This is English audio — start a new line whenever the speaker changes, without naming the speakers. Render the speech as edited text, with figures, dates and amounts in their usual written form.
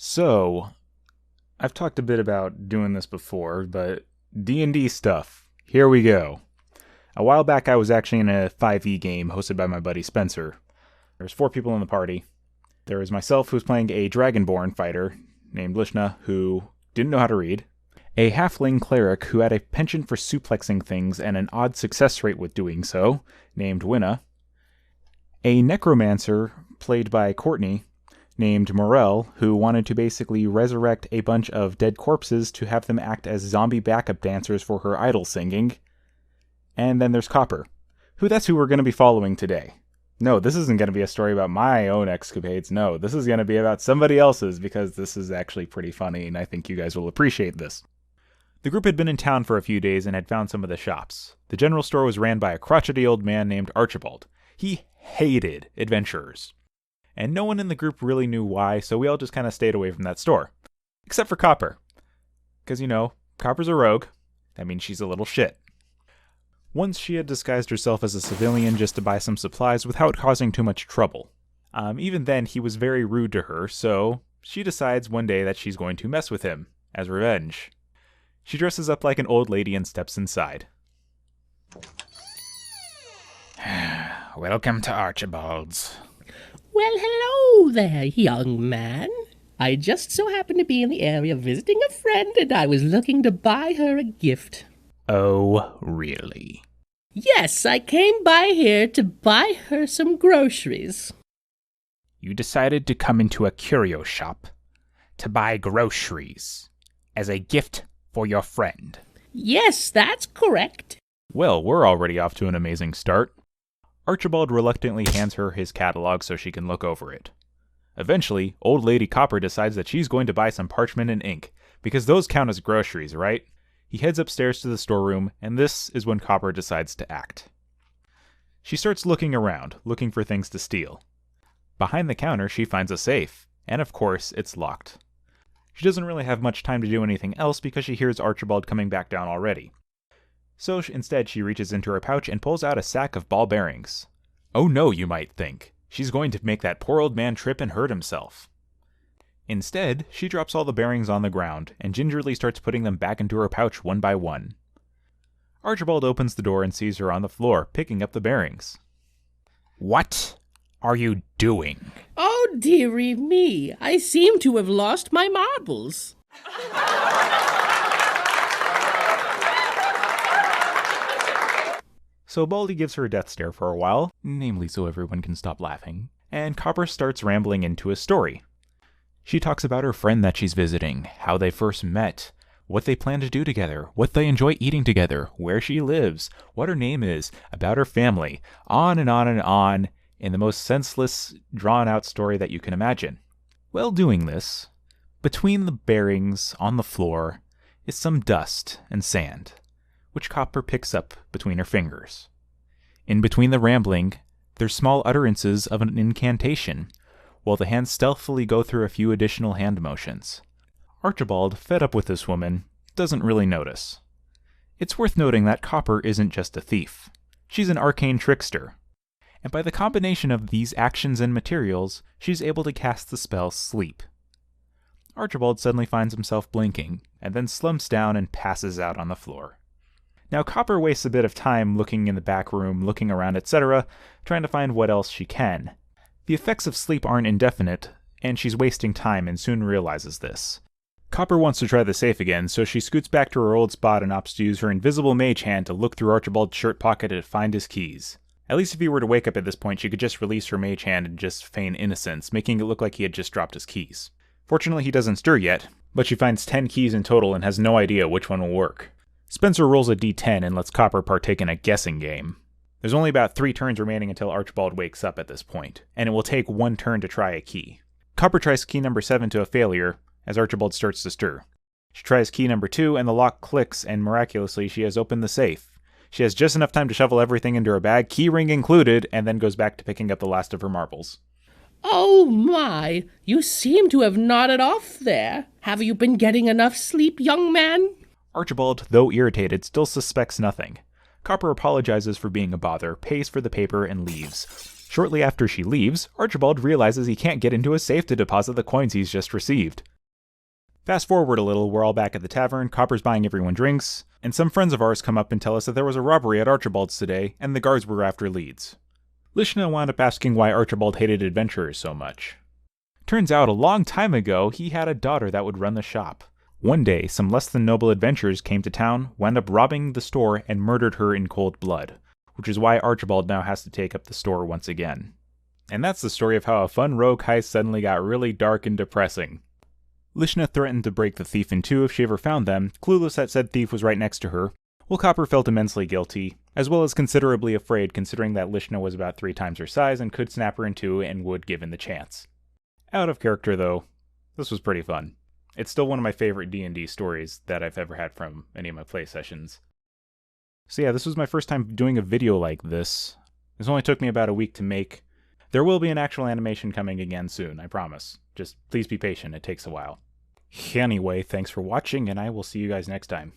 So, I've talked a bit about doing this before, but D&D stuff. Here we go. A while back I was actually in a 5e game hosted by my buddy Spencer. There's 4 people in the party. There was myself, who was playing a Dragonborn fighter named Lishna, who didn't know how to read. A halfling cleric who had a penchant for suplexing things and an odd success rate with doing so, named Winna. A necromancer, played by Courtney, named Morel, who wanted to basically resurrect a bunch of dead corpses to have them act as zombie backup dancers for her idol singing. And then there's Copper, that's who we're going to be following today. No, this isn't going to be a story about my own escapades. No, this is going to be about somebody else's, because this is actually pretty funny, and I think you guys will appreciate this. The group had been in town for a few days and had found some of the shops. The general store was ran by a crotchety old man named Archibald. He hated adventurers. And no one in the group really knew why, so we all just kind of stayed away from that store. Except for Copper. Because, Copper's a rogue. That means she's a little shit. Once she had disguised herself as a civilian just to buy some supplies without causing too much trouble. Even then, he was very rude to her, so she decides one day that she's going to mess with him, as revenge. She dresses up like an old lady and steps inside.
Welcome to Archibald's.
Well, hello there, young man. I just so happened to be in the area visiting a friend, and I was looking to buy her a gift.
Oh, really?
Yes, I came by here to buy her some groceries.
You decided to come into a curio shop to buy groceries as a gift for your friend.
Yes, that's correct.
Well, we're already off to an amazing start. Archibald reluctantly hands her his catalog so she can look over it. Eventually, old lady Copper decides that she's going to buy some parchment and ink, because those count as groceries, right? He heads upstairs to the storeroom, and this is when Copper decides to act. She starts looking around, looking for things to steal. Behind the counter, she finds a safe, and of course, it's locked. She doesn't really have much time to do anything else because she hears Archibald coming back down already. So instead, she reaches into her pouch and pulls out a sack of ball bearings. Oh no, you might think. She's going to make that poor old man trip and hurt himself. Instead, she drops all the bearings on the ground and gingerly starts putting them back into her pouch one by one. Archibald opens the door and sees her on the floor, picking up the bearings.
What are you doing?
Oh, dearie me, I seem to have lost my marbles.
So Baldy gives her a death stare for a while, namely so everyone can stop laughing, and Copper starts rambling into a story. She talks about her friend that she's visiting, how they first met, what they plan to do together, what they enjoy eating together, where she lives, what her name is, about her family, on and on and on, in the most senseless, drawn-out story that you can imagine. While doing this, between the bearings on the floor is some dust and sand, which Copper picks up between her fingers. In between the rambling, there's small utterances of an incantation, while the hands stealthily go through a few additional hand motions. Archibald, fed up with this woman, doesn't really notice. It's worth noting that Copper isn't just a thief. She's an arcane trickster. And by the combination of these actions and materials, she's able to cast the spell Sleep. Archibald suddenly finds himself blinking, and then slumps down and passes out on the floor. Now, Copper wastes a bit of time looking in the back room, looking around, etc., trying to find what else she can. The effects of sleep aren't indefinite, and she's wasting time and soon realizes this. Copper wants to try the safe again, so she scoots back to her old spot and opts to use her invisible mage hand to look through Archibald's shirt pocket to find his keys. At least if he were to wake up at this point, she could just release her mage hand and just feign innocence, making it look like he had just dropped his keys. Fortunately, he doesn't stir yet, but she finds 10 keys in total and has no idea which one will work. Spencer rolls a d10 and lets Copper partake in a guessing game. There's only about 3 turns remaining until Archibald wakes up at this point, and it will take 1 turn to try a key. Copper tries key number 7 to a failure, as Archibald starts to stir. She tries key number 2, and the lock clicks, and miraculously she has opened the safe. She has just enough time to shovel everything into her bag, key ring included, and then goes back to picking up the last of her marbles.
Oh my, you seem to have nodded off there. Have you been getting enough sleep, young man?
Archibald, though irritated, still suspects nothing. Copper apologizes for being a bother, pays for the paper, and leaves. Shortly after she leaves, Archibald realizes he can't get into a safe to deposit the coins he's just received. Fast forward a little, we're all back at the tavern, Copper's buying everyone drinks, and some friends of ours come up and tell us that there was a robbery at Archibald's today, and the guards were after leads. Lishna wound up asking why Archibald hated adventurers so much. Turns out, a long time ago, he had a daughter that would run the shop. One day, some less than noble adventurers came to town, wound up robbing the store, and murdered her in cold blood, which is why Archibald now has to take up the store once again. And that's the story of how a fun rogue heist suddenly got really dark and depressing. Lishna threatened to break the thief in two if she ever found them, clueless that said thief was right next to her, while Copper felt immensely guilty, as well as considerably afraid considering that Lishna was about 3 times her size and could snap her in two and would given the chance. Out of character though, this was pretty fun. It's still one of my favorite D&D stories that I've ever had from any of my play sessions. So yeah, this was my first time doing a video like this. This only took me about a week to make. There will be an actual animation coming again soon, I promise. Just please be patient, it takes a while. Anyway, thanks for watching, and I will see you guys next time.